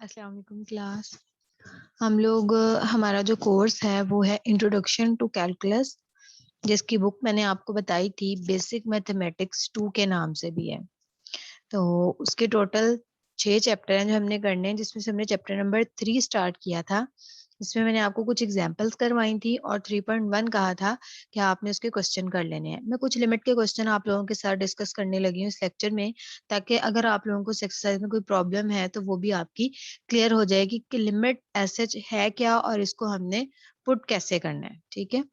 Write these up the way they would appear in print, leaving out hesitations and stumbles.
अस्सलाम वालेकुम क्लास। हम लोग हमारा जो कोर्स है वो है इंट्रोडक्शन टू कैलकुलस, जिसकी बुक मैंने आपको बताई थी बेसिक मैथमेटिक्स 2 के नाम से भी है। तो उसके टोटल 6 चैप्टर हैं जो हमने करने हैं, जिसमें से हमने चैप्टर नंबर 3 स्टार्ट किया था। इसमें मैंने आपको कुछ एग्जांपल्स करवाई थी और 3.1 कहा था कि आपने उसके क्वेश्चन कर लेने हैं। मैं कुछ लिमिट के क्वेश्चन आप लोगों के साथ डिस्कस करने लगी हूँ इस लेक्चर में, ताकि अगर आप लोगों को इस एक्सरसाइज में कोई प्रॉब्लम है तो वो भी आपकी क्लियर हो जाएगी कि लिमिट ऐसे है क्या और इसको हमने पुट कैसे करना है। ठीक है,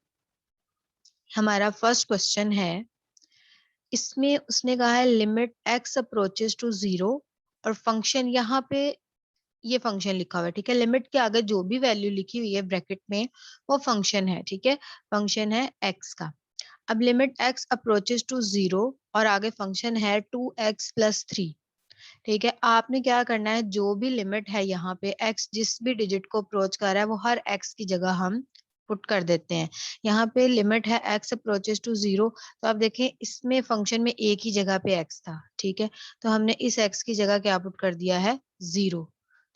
हमारा फर्स्ट क्वेश्चन है, इसमें उसने कहा है लिमिट एक्स अप्रोचेस टू 0 और फंक्शन यहाँ पे ये फंक्शन लिखा हुआ है। ठीक है, लिमिट के आगे जो भी वैल्यू लिखी हुई है ब्रैकेट में वो फंक्शन है। ठीक है, फंक्शन है एक्स का। अब लिमिट एक्स अप्रोचेस टू 0 और आगे फंक्शन है 2x+3। ठीक है, आपने क्या करना है, जो भी लिमिट है यहाँ पे एक्स जिस भी डिजिट को अप्रोच कर रहा है वो हर एक्स की जगह हम पुट कर देते हैं। यहाँ पे लिमिट है एक्स अप्रोचेस टू 0, तो आप देखें इसमें फंक्शन में एक ही जगह पे एक्स था। ठीक है, तो हमने इस एक्स की जगह क्या पुट कर दिया है, 0।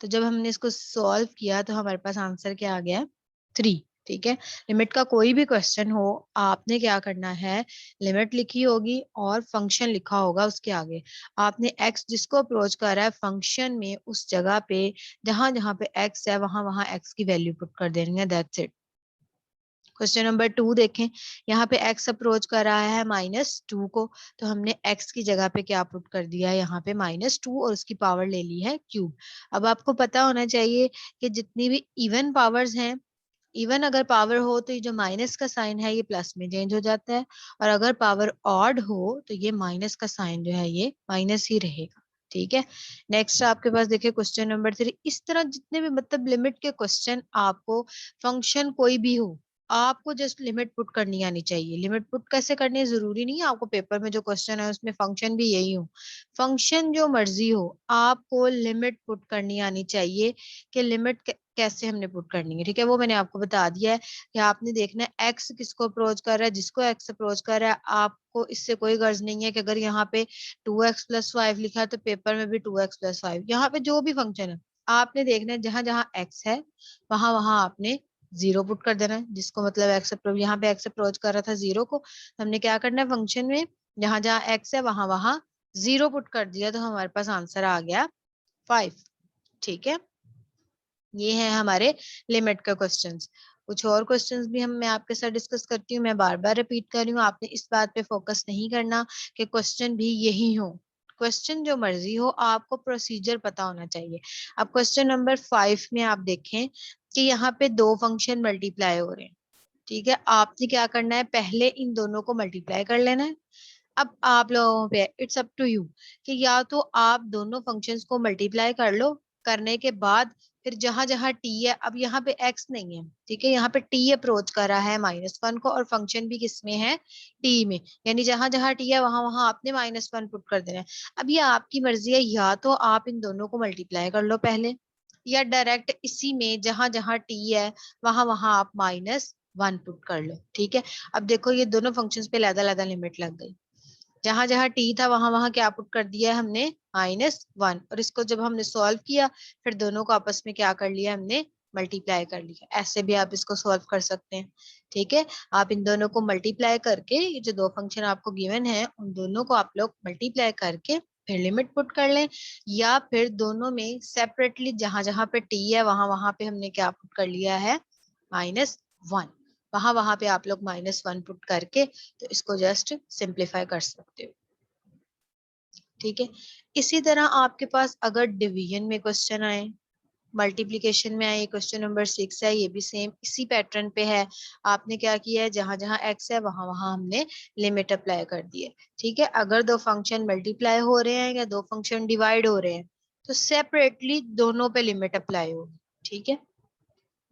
तो जब हमने इसको सॉल्व किया तो हमारे पास आंसर क्या आ गया, 3। ठीक है, लिमिट का कोई भी क्वेश्चन हो, आपने क्या करना है, लिमिट लिखी होगी और फंक्शन लिखा होगा उसके आगे। आपने एक्स जिसको अप्रोच कर रहा है फंक्शन में उस जगह पे जहां जहां पे एक्स है वहां वहां एक्स की वैल्यू पुट कर देनी है। That's it. क्वेश्चन नंबर 2 देखें, यहाँ पे x अप्रोच कर रहा है -2 को, तो हमने x की जगह पे क्या पुट कर दिया है, यहाँ पे -2 और उसकी पावर ले ली है क्यूब। अब आपको पता होना चाहिए कि जितनी भी इवन पावर्स हैं, इवन अगर पावर हो तो ये जो माइनस का साइन है ये प्लस में चेंज हो जाता है, और अगर पावर ऑड हो तो ये माइनस का साइन जो है ये माइनस ही रहेगा। ठीक है, नेक्स्ट आपके पास देखिए क्वेश्चन नंबर 3। इस तरह जितने भी मतलब लिमिट के क्वेश्चन आपको, फंक्शन कोई भी हो, आपको जस्ट लिमिट पुट करनी आनी चाहिए। लिमिट पुट कैसे करनी है जरूरी नहीं है आपको पेपर में जो क्वेश्चन है उसमें फंक्शन भी यही हो, फंक्शन जो मर्जी हो, आपको लिमिट पुट करनी आनी चाहिए कि लिमिट कैसे हमने पुट करनी है। ठीक है, वो मैंने आपको बता दिया है कि आपने देखना है एक्स किसको अप्रोच कर रहा है, जिसको एक्स अप्रोच कर रहा है आपको इससे कोई गर्ज नहीं है कि अगर यहाँ पे 2x+5 लिखा है तो पेपर में भी 2x+5। यहाँ पे जो भी फंक्शन है आपने देखना है जहां जहां एक्स है वहां वहां आपने 0 पुट कर देना है, जिसको मतलब एक्स अप्रोच, यहाँ पे एक्स अप्रोच कर रहा था 0 को, हमने क्या करना है फंक्शन में जहां जहां एक्स है वहां वहां 0 पुट कर दिया, तो हमारे पास आंसर आ गया 5। ठीक है, ये है हमारे लिमिट का क्वेश्चंस। कुछ और क्वेश्चंस भी मैं आपके साथ डिस्कस करती हूँ। मैं बार बार रिपीट कर रही हूँ, आपने इस बात पे फोकस नहीं करना कि क्वेश्चन भी यही हो, क्वेश्चन जो मर्जी हो, आपको प्रोसीजर पता होना चाहिए। अब क्वेश्चन नंबर 5 में आप देखें कि यहाँ पे दो फंक्शन मल्टीप्लाई हो रहे हैं। ठीक है, आपने क्या करना है, पहले इन दोनों को मल्टीप्लाई कर लेना है। अब आप लोगों पे इट्स अप टू यू कि या तो आप दोनों फंक्शंस को मल्टीप्लाई कर लो, करने के बाद फिर जहां जहां टी है, अब यहाँ पे एक्स नहीं है, ठीक है, यहाँ पे टी अप्रोच कर रहा है -1 को और फंक्शन भी किसमें है, टी में, यानी जहां जहां टी है वहां वहां आपने -1 पुट कर देना है। अब ये आपकी मर्जी है, या तो आप इन दोनों को मल्टीप्लाई कर लो पहले, या डायरेक्ट इसी में जहां जहां टी है वहां वहां आप -1 पुट कर लो। ठीक है, अब देखो ये दोनों फंक्शंस पे अलग-अलग लिमिट लग गई, जहां जहां टी था वहां वहां क्या पुट कर दिया है हमने, -1, और इसको जब हमने सॉल्व किया फिर दोनों को आपस में क्या कर लिया हमने, मल्टीप्लाई कर लिया। ऐसे भी आप इसको सॉल्व कर सकते हैं। ठीक है, आप इन दोनों को मल्टीप्लाई करके, ये जो दो फंक्शन आपको गिवन है उन दोनों को आप लोग मल्टीप्लाई करके फिर लिमिट पुट कर लें, या फिर दोनों में सेपरेटली जहां जहां पे टी है वहां वहां पे हमने क्या पुट कर लिया है, -1, वहां वहां पे आप लोग -1 पुट करके तो इसको जस्ट सिंप्लीफाई कर सकते हो। ठीक है, इसी तरह आपके पास अगर डिवीजन में क्वेश्चन आए, मल्टीप्लिकेशन में आए, क्वेश्चन नंबर 6 है, ये भी सेम इसी पैटर्न पे है। आपने क्या किया है, जहां जहां एक्स है वहां वहां हमने लिमिट अप्लाई कर दी है। ठीक है, अगर दो फंक्शन मल्टीप्लाई हो रहे हैं या दो फंक्शन डिवाइड हो रहे हैं तो सेपरेटली दोनों पे लिमिट अप्लाई होगी। ठीक है,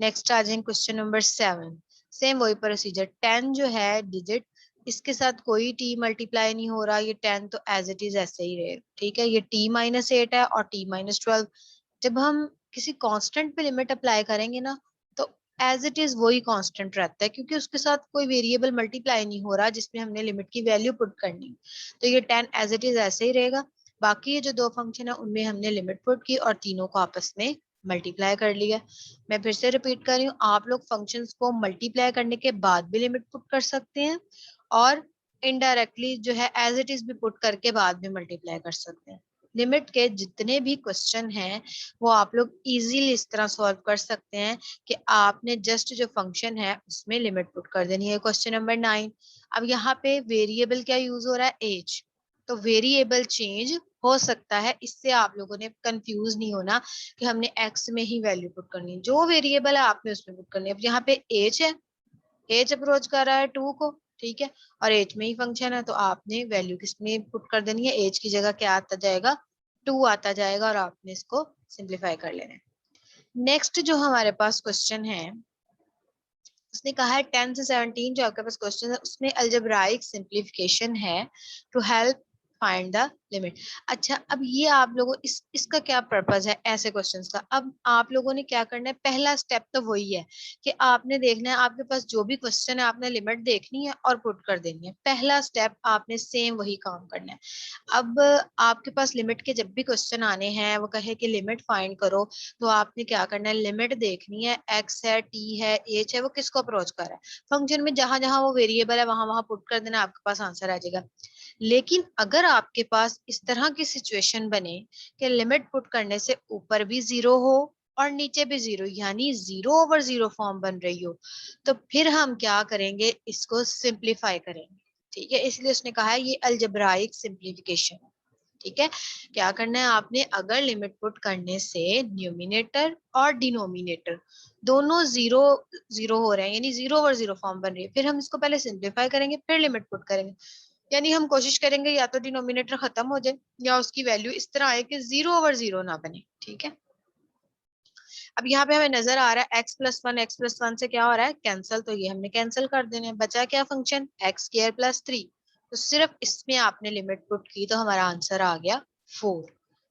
नेक्स्ट आ जाए क्वेश्चन नंबर 7। सेम वही प्रोसीजर, 10 जो है डिजिट, इसके साथ कोई टी मल्टीप्लाई नहीं हो रहा, ये 10 तो एज इट इज ऐसे ही रहेगा। ठीक है, ये t-8 है और t-12। जब हम किसी कांस्टेंट पे लिमिट अप्लाई करेंगे ना तो एज इट इज वही कांस्टेंट रहता है, क्योंकि उसके साथ कोई वेरिएबल मल्टीप्लाई नहीं हो रहा जिसमें हमने लिमिट की वैल्यू पुट करनी। तो ये 10 एज इट इज ऐसे ही रहेगा। बाकी ये जो दो फंक्शन है उनमें हमने लिमिट पुट की और तीनों को आपस में मल्टीप्लाई कर लिया। मैं फिर से रिपीट कर रही हूँ, आप लोग फंक्शंस को मल्टीप्लाई करने के बाद भी लिमिट पुट कर सकते हैं और इनडायरेक्टली जो है एज इट इज भी पुट करके बाद में मल्टीप्लाई कर सकते हैं। लिमिट के जितने भी क्वेश्चन हैं वो आप लोग इजीली इस तरह सॉल्व कर सकते हैं कि आपने जस्ट जो फंक्शन है उसमें लिमिट पुट कर देनी है। क्वेश्चन नंबर 9, अब यहाँ पे वेरिएबल क्या यूज हो रहा है, एज, तो वेरिएबल चेंज हो सकता है, इससे आप लोगों ने कंफ्यूज नहीं होना कि हमने एक्स में ही वैल्यू पुट करनी है, जो वेरिएबल है आपने उसमें पुट करनी है। अब यहाँ पे एज है, एज अप्रोच कर रहा है 2 को, ठीक है, और एज में ही फंक्शन है तो आपने वैल्यू किसमें पुट कर देनी है, एज की जगह क्या आता जाएगा, 2 आता जाएगा और आपने इसको सिंप्लीफाई कर लेना है। नेक्स्ट जो हमारे पास क्वेश्चन है उसने कहा है 10 से 17 जो आपके पास क्वेश्चन है उसमें अलजेब्राइक सिंप्लीफिकेशन है to help find the limit. अच्छा, अब ये आप लोगों इसका क्या पर्पस है ऐसे क्वेश्चंस का। अब आप लोगों ने क्या करना है, पहला स्टेप तो वही है कि आपने देखना है आपके पास जो भी क्वेश्चन है आपने लिमिट देखनी है और पुट कर देनी है। पहला स्टेप आपने सेम वही काम करना है। अब आपके पास लिमिट के जब भी क्वेश्चन आने हैं वो कहे कि लिमिट फाइंड करो, तो आपने क्या करना है, लिमिट देखनी है, एक्स है, टी है, एच है, वो किसको अप्रोच कर रहा है, फंक्शन में जहां जहां वो वेरिएबल है वहां वहां पुट कर देना, आपके पास आंसर आ जाएगा। लेकिन अगर आपके पास इस तरह की सिचुएशन बने कि लिमिट पुट करने से ऊपर भी जीरो हो और नीचे भी जीरो, यानी 0/0 फॉर्म बन रही हो, तो फिर हम क्या करेंगे, इसको सिंप्लीफाई करेंगे। ठीक है, इसलिए उसने कहा है ये अलजेब्राइक सिंप्लीफिकेशन है। ठीक है, क्या करना है आपने, अगर लिमिट पुट करने से न्यूमिनेटर और डिनोमिनेटर दोनों 0/0 हो रहे हैं, यानी 0/0 फॉर्म बन रही है, फिर हम इसको पहले सिंप्लीफाई करेंगे फिर लिमिट पुट करेंगे। यानी हम कोशिश करेंगे या तो डिनोमिनेटर खत्म हो जाए या उसकी वैल्यू इस तरह आए कि 0/0 ना बने। ठीक है, अब यहाँ पे हमें नजर आ रहा है x+1 से क्या हो रहा है, कैंसिल, तो ये हमने कैंसिल कर देने, बचा क्या फंक्शन x² + 3, तो सिर्फ इसमें आपने लिमिट पुट की तो हमारा आंसर आ गया 4।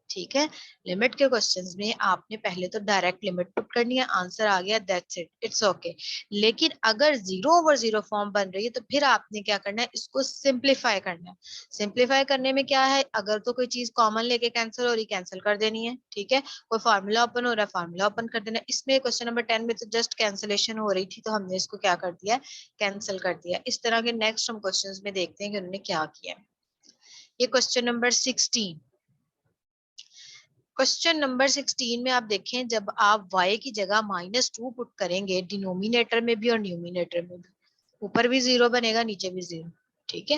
ठीक है, लिमिट के क्वेश्चंस में आपने पहले तो डायरेक्ट लिमिट पुट करनी है, आंसर आ गया, दैट्स इट, इट्स ओके। लेकिन अगर 0/0 फॉर्म बन रही है तो फिर आपने क्या करना है, इसको सिंप्लीफाई करना है। सिंप्लीफाई करने में क्या है, अगर तो कोई चीज कॉमन लेके कैंसिल हो रही, कैंसिल कर देनी है। ठीक है, कोई फार्मूला ओपन हो रहा है, फार्मूला ओपन कर देना। इसमें क्वेश्चन नंबर 10 में तो जस्ट कैंसिलेशन हो रही थी तो हमने इसको क्या कर दिया, कैंसिल कर दिया। इस तरह के नेक्स्ट हम क्वेश्चंस में देखते हैं कि उन्होंने क्या किया। ये क्वेश्चन नंबर 16, क्वेश्चन नंबर 16 में आप देखें, जब आप y की जगह -2 पुट करेंगे डिनोमिनेटर में भी और न्यूमिनेटर में भी, ऊपर भी 0 बनेगा नीचे भी 0। ठीक है,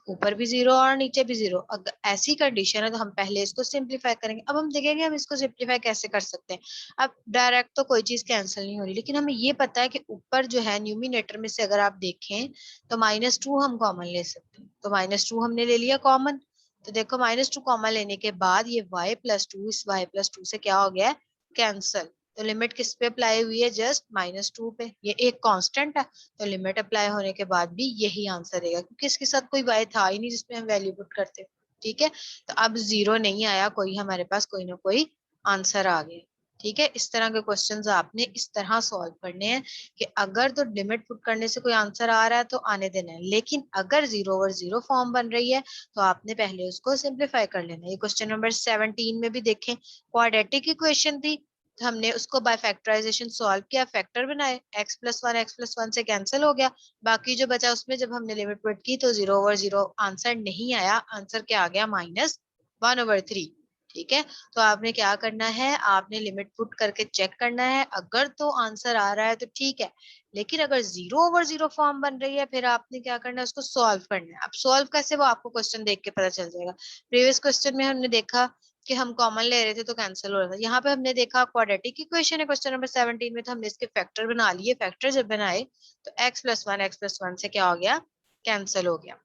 ऊपर भी 0 और नीचे भी 0, अगर ऐसी कंडीशन है तो हम पहले इसको सिंप्लीफाई करेंगे। अब हम देखेंगे हम इसको सिंप्लीफाई कैसे कर सकते हैं। अब डायरेक्ट तो कोई चीज कैंसिल नहीं हो रही, लेकिन हमें ये पता है कि ऊपर जो है न्यूमिनेटर में से अगर आप देखें तो -2 हम कॉमन ले सकते हैं, तो -2 हमने ले लिया कॉमन। तो देखो -2 कॉमन लेने के बाद ये y+2 इस y+2 से क्या हो गया है, कैंसल। तो लिमिट किस पे अप्लाई हुई है, जस्ट -2 पे, ये एक कांस्टेंट है तो लिमिट अप्लाई होने के बाद भी यही आंसर रहेगा, क्योंकि इसके साथ कोई y था ही नहीं जिसमें हम वैल्यू पुट करते। ठीक है, तो अब 0 नहीं आया, कोई हमारे पास कोई ना कोई आंसर आ गया। ठीक है, इस तरह के क्वेश्चंस आपने इस तरह सॉल्व करने हैं कि अगर तो लिमिट पुट करने से कोई आंसर आ रहा है तो आने देना है, लेकिन अगर 0/0 फॉर्म बन रही है तो आपने पहले उसको सिंप्लीफाई कर लेना है। ये क्वेश्चन नंबर 17 में भी देखें, क्वाड्रेटिक इक्वेशन थी, तो हमने उसको बाय फैक्टराइजेशन सॉल्व किया, फैक्टर बनाए, x+1 से कैंसिल हो गया, बाकी जो बचा उसमें जब हमने लिमिट पुट की तो 0/0 आंसर नहीं आया, आंसर क्या आ गया, -1/3। ठीक है, तो आपने क्या करना है, आपने लिमिट पुट करके चेक करना है, अगर तो आंसर आ रहा है तो ठीक है, लेकिन अगर 0/0 फॉर्म बन रही है फिर आपने क्या करना है, उसको सॉल्व करना है। अब सॉल्व कैसे, वो आपको क्वेश्चन देख के पता चल जाएगा। प्रीवियस क्वेश्चन में हमने देखा कि हम कॉमन ले रहे थे तो कैंसिल हो रहा था, यहाँ पे हमने देखा क्वाड्रेटिक इक्वेशन है क्वेश्चन नंबर 17 में, तो हमने इसके फैक्टर बना लिए, फैक्टर जब बनाए तो x+1 से क्या हो गया, कैंसिल हो गया।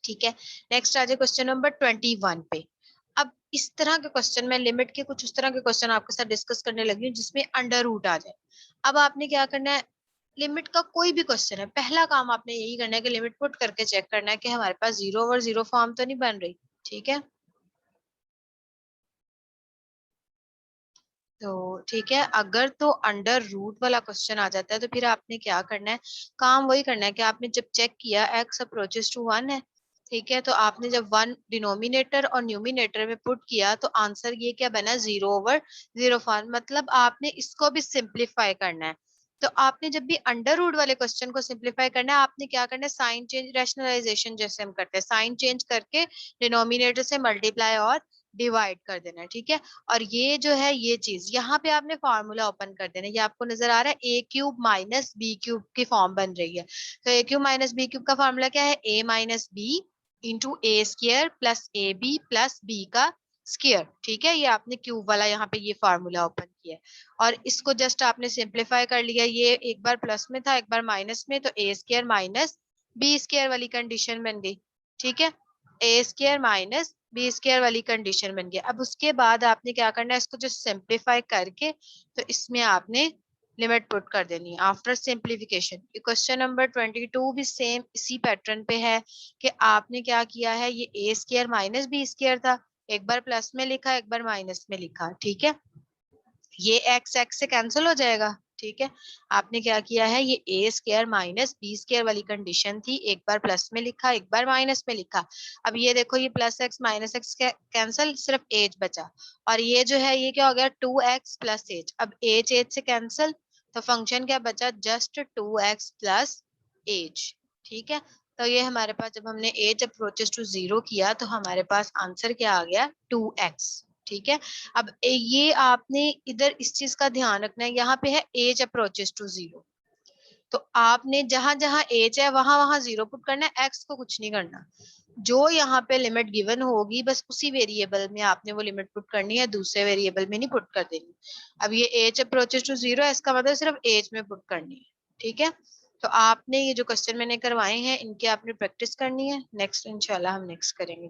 ठीक है, नेक्स्ट आ जाए क्वेश्चन नंबर 21 पे। अब इस तरह के क्वेश्चन में लिमिट के कुछ उस तरह के क्वेश्चन आपके साथ डिस्कस करने लगी हूँ जिसमें अंडर रूट आ जाए। अब आपने क्या करना है, लिमिट का कोई भी क्वेश्चन है, पहला काम आपने यही करना है कि लिमिट पुट करके चेक करना है कि हमारे पास 0/0 फॉर्म तो नहीं बन रही। ठीक है, तो ठीक है, अगर तो अंडर रूट वाला क्वेश्चन आ जाता है तो फिर आपने क्या करना है, काम वही करना है कि आपने जब चेक किया x अप्रोचेस टू 1 है ठीक है, तो आपने जब 1 डिनोमिनेटर और न्यूमिनेटर में पुट किया तो आंसर ये क्या बना, 0/0 मतलब आपने इसको भी सिंप्लीफाई करना है। तो आपने जब भी अंडर रूट वाले क्वेश्चन को सिंप्लीफाई करना है, आपने क्या करना है, साइन चेंज, रैशनलाइजेशन जैसे हम करते हैं, साइन चेंज करके डिनोमिनेटर से मल्टीप्लाई और डिवाइड कर देना है। ठीक है, और ये जो है ये चीज यहाँ पे आपने फॉर्मूला ओपन कर देना है। ये आपको नजर आ रहा है a³ माइनस b³ की फॉर्म बन रही है। तो a³ माइनस b³ का फॉर्मूला क्या है, a minus b into a square plus a b plus b का स्क्र। ठीक है, ये आपने क्यूब वाला यहाँ पे ये फार्मूला ओपन किया और इसको जस्ट आपने सिंप्लीफाई कर लिया। ये एक बार प्लस में था एक बार माइनस में, तो ए स्क्र माइनस बी स्क्र वाली कंडीशन बन गई। ठीक है, ए स्क्र माइनस बी स्क्र वाली कंडीशन बन गई। अब उसके बाद आपने क्या करना है, इसको जो सिंप्लीफाई करके तो इसमें आपने लिमिट पुट कर देनी है आफ्टर सिंप्लीफिकेशन। क्वेश्चन नंबर 22 भी सेम इसी पैटर्न पे है कि आपने क्या किया है, ये ए स्क्र माइनस बी स्क्र था, एक बार प्लस में लिखा एक बार माइनस में लिखा। ठीक है, ये एक्स एक्स से कैंसिल हो जाएगा। ठीक है, आपने क्या किया है, ये ए स्क्र माइनस बी स्क्र वाली कंडीशन थी, एक बार प्लस में लिखा एक बार माइनस में लिखा। अब ये देखो, ये plus x minus x cancel, सिर्फ एज बचा। और ये जो है ये क्या हो गया, 2x प्लस एज। अब एज एज से कैंसिल, तो फंक्शन क्या बचा, जस्ट 2x प्लस एज। ठीक है, तो ये हमारे पास जब हमने एज अप्रोचेस टू 0 किया तो हमारे पास आंसर क्या आ गया, 2x। ठीक है, अब ये आपने इधर इस चीज का ध्यान रखना है, यहाँ पे है एज अप्रोचेस टू 0, तो आपने जहां जहां एज है वहां वहां 0 पुट करना है, एक्स को कुछ नहीं करना। जो यहाँ पे लिमिट गिवन होगी बस उसी वेरिएबल में आपने वो लिमिट पुट करनी है, दूसरे वेरिएबल में नहीं पुट कर देनी। अब ये एज अप्रोचेस टू 0 है, इसका मतलब सिर्फ एज में पुट करनी है। ठीक है, तो आपने ये जो क्वेश्चन मैंने करवाए हैं इनकी आपने प्रैक्टिस करनी है, नेक्स्ट इंशाल्लाह हम नेक्स्ट करेंगे।